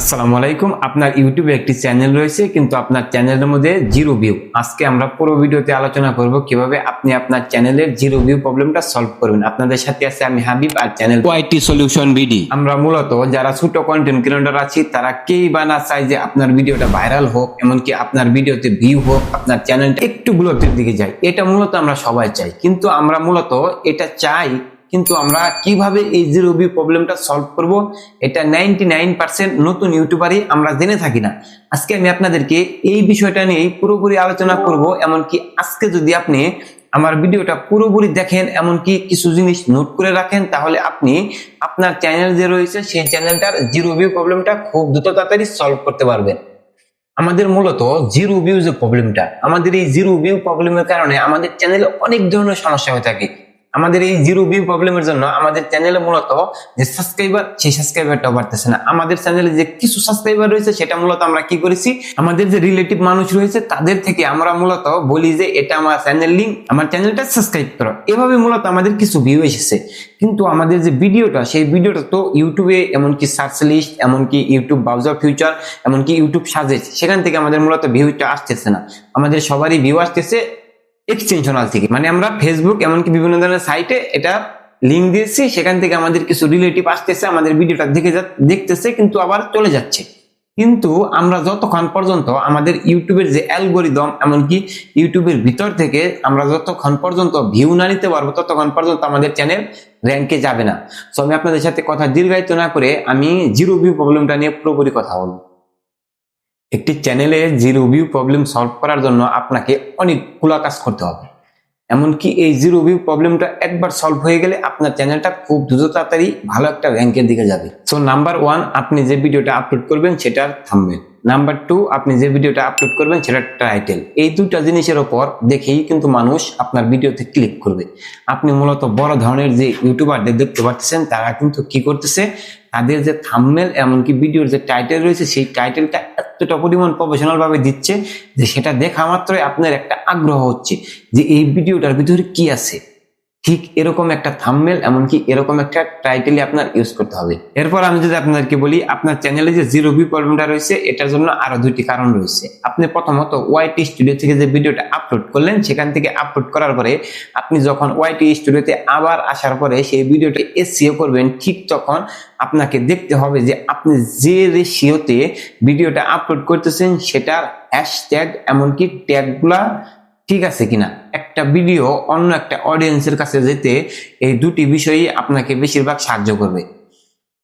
আসসালামু আলাইকুম। আপনার ইউটিউবে একটি চ্যানেল রয়েছে কিন্তু আপনার চ্যানেলের মধ্যে জিরো ভিউ। আজকে আমরা পুরো ভিডিওতে আলোচনা করব কিভাবে আপনি আপনার চ্যানেলের জিরো ভিউ প্রবলেমটা সলভ করবেন। আপনাদের সাথে আছে আমি হাবিব আর চ্যানেল ওয়াইটি সলিউশন বিডি। আমরা মূলত যারা ছোট কন্টেন্ট ক্রিয়েটর আছি তারা কেই বা না চাই যে আপনার ভিডিওটা ভাইরাল হোক, এমনকি আপনার ভিডিওতে ভিউ হোক, আপনার চ্যানেলটা একটু গ্রোথের দিকে যায়। এটা মূলত আমরা সবাই চাই, কিন্তু আমরা মূলত এটা চাই, কিন্তু আমরা কিভাবে এই জিরো ভিউ প্রবলেমটা সলভ করব এটা 99% নতুন ইউটিউবারই আমরা জেনে থাকি না। আজকে আমি আপনাদেরকে এই বিষয়টা নিয়ে পুরোপুরি আলোচনা করব। এমনকি আজকে যদি আপনি আমার ভিডিওটা পুরোপুরি দেখেন, এমনকি কিছু জিনিস নোট করে রাখেন, তাহলে আপনি আপনার চ্যানেল যে রয়েছে সেই চ্যানেলটার জিরো ভিউ প্রবলেমটা খুব দ্রুত তাড়াতাড়ি সলভ করতে পারবেন। আমাদের মূলত জিরো ভিউ যে প্রবলেমটা, আমাদের এই জিরো ভিউ প্রবলেমের কারণে আমাদের চ্যানেলে অনেক ধরনের সমস্যা হয়ে থাকে। আমাদের এই জিরো ভিউ প্রবলেমের জন্য আমাদের চ্যানেলে মূলত যে সাবস্ক্রাইবার, সেই সাবস্ক্রাইবারটাও বাড়তেছে না। আমাদের চ্যানেলে যে কিছু সাবস্ক্রাইবার রয়েছে সেটা মূলত আমরা কি করেছি, আমাদের যে রিলেটিভ মানুষ রয়েছে তাদের থেকে আমরা মূলত বলি যে এটা আমার চ্যানেল লিঙ্ক, আমার চ্যানেলটা সাবস্ক্রাইব করো। এভাবে মূলত আমাদের কিছু ভিউ এসেছে, কিন্তু আমাদের যে ভিডিওটা, সেই ভিডিওটা তো ইউটিউবে এমনকি সার্চ লিস্ট, এমনকি ইউটিউব ব্রাউজার ফিউচার, এমনকি ইউটিউব সাজেস্ট, সেখান থেকে আমাদের মূলত ভিউটা আসতেছে না। আমাদের সবারই ভিউ আসতেছে এক্সটেনশনাল থেকে, মানে আমরা ফেসবুক এমনকি বিভিন্ন ধরনের সাইটে এটা লিঙ্ক দিয়েছি, সেখান থেকে আমাদের কিছু রিলেটিভ আসতেছে, আমাদের ভিডিওটা দেখতেছে, কিন্তু আবার চলে যাচ্ছে। কিন্তু আমরা যতক্ষণ পর্যন্ত আমাদের ইউটিউবের যে অ্যালগোরিদম, এমনকি ইউটিউবের ভিতর থেকে আমরা যতক্ষণ পর্যন্ত ভিউ না নিতে পারবো ততক্ষণ পর্যন্ত আমাদের চ্যানেল র্যাঙ্কে যাবে না। সো আমি আপনাদের সাথে কথা দীর্ঘায়িত না করে আমি জিরো ভিউ প্রবলেমটা নিয়ে পুরোপুরি কথা বলবো। একটি চ্যানেলে জিরো ভিউ প্রবলেম সলভ করার জন্য আপনাকে অনেকগুলো কাজ করতে হবে। এমনকি এই জিরো ভিউ প্রবলেমটা একবার সলভ হয়ে গেলে আপনার চ্যানেলটা খুব দ্রুত তাড়াতাড়ি ভালো একটা র্যাঙ্কের দিকে যাবে। সো নাম্বার 1, আপনি যে ভিডিওটা আপলোড করবেন সেটার থাম্বনেল। নাম্বার 2, আপনি যে ভিডিওটা আপলোড করবেন সেটার টাইটেল। এই দুইটা জিনিসের উপর দেখেই কিন্তু মানুষ আপনার ভিডিওতে ক্লিক করবে। আপনি মূলত বড় ধরনের যে ইউটিউবারদের দেখতে পাচ্ছেন, তারা কিন্তু কি করতেছে, তাদের যে থাম্বনেল এমনকি ভিডিওর যে টাইটেল রয়েছে সেই টাইটেলটা এতটা পরিমাণ প্রফেশনাল ভাবে দিচ্ছে যে সেটা দেখা মাত্রই আপনার একটা আগ্রহ হচ্ছে যে এই ভিডিওটার ভিতরে কি আছে। ঠিক এরকম একটা থাম্বনেল এমনকি এরকম একটা টাইটেলই আপনার ইউজ করতে হবে। এরপর আমি যদি আপনাদেরকে বলি, আপনার চ্যানেলে যে জিরো ভিউ প্রবলেমটা রয়েছে এটার জন্য আরো দুইটি কারণ রয়েছে। আপনি প্রথমত ওয়াইটি স্টুডিও থেকে যে ভিডিওটা আপলোড করলেন, সেখান থেকে আপলোড করার পরে আপনি যখন ওয়াইটি স্টুডিওতে আবার আসার পরে সেই ভিডিওটা এসইও করবেন, ঠিক তখন আপনাকে দেখতে হবে যে আপনি যে রেশিওতে ভিডিওটা আপলোড করতেছেন সেটার হ্যাশট্যাগ এমনকি ট্যাগগুলা ঠিক আছে কিনা। একটা ভিডিও অন্য একটা অডিয়েন্সের কাছে যেতে এই দুটি বিষয়ই আপনাকে বেশিরভাগ সাহায্য করবে।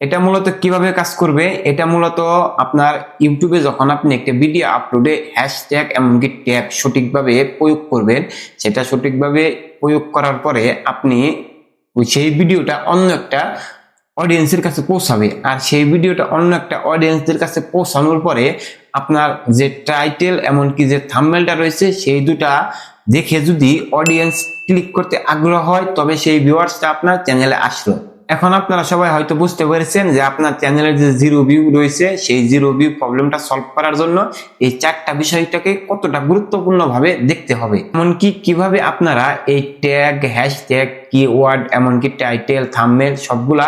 এটা মূলত কিভাবে কাজ করবে, এটা মূলত আপনার ইউটিউবে যখন আপনি একটা ভিডিও আপলোডে হ্যাশট্যাগ এমনকি ট্যাগ সঠিকভাবে প্রয়োগ করবেন, সেটা সঠিকভাবে প্রয়োগ করার পরে আপনি সেই ভিডিওটা অন্য একটা অডিয়েন্সের কাছে পৌঁছাবে। আর সেই ভিডিওটা অন্য একটা অডিয়েন্সদের কাছে পৌঁছানোর পরে আপনার যে টাইটেল এমনকি যে থাম্বনেলটা রয়েছে সেই দুটা দেখে যদি অডিয়েন্স ক্লিক করতে আগ্রহ হয়, তবে সেই ভিউয়ার্সটা আপনার চ্যানেলে আসলো। এখন আপনারা সবাই হয়তো বুঝতে পেরেছেন যে আপনার চ্যানেলের যে জিরো ভিউ রয়েছে সেই জিরো ভিউ প্রবলেমটা সলভ করার জন্য এই চারটা বিষয়টাকে কতটা গুরুত্বপূর্ণ ভাবে দেখতে হবে। এমনকি কিভাবে আপনারা এই ট্যাগ, হ্যাশট্যাগ, কিওয়ার্ড, এমনকি টাইটেল, থাম্বনেল সবগুলা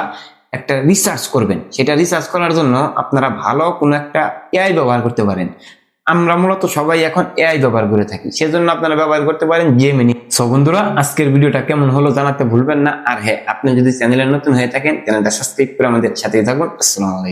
একটা রিসার্চ করবেন। সেটা রিসার্চ করার জন্য আপনারা ভালো কোনো একটা এআই ব্যবহার করতে পারেন। আমরা মূলত সবাই এখন এআই ব্যবহার করে থাকি, সেজন্য আপনারা ব্যবহার করতে পারেন জেমিনি। সো বন্ধুরা, আজকের ভিডিওটা কেমন হলো জানাতে ভুলবেন না। আর হ্যাঁ, আপনি যদি চ্যানেলে নতুন হয়ে থাকেন চ্যানেলটা সাবস্ক্রাইব করে আমাদের সাথেই থাকুন। আসসালামু আলাইকুম।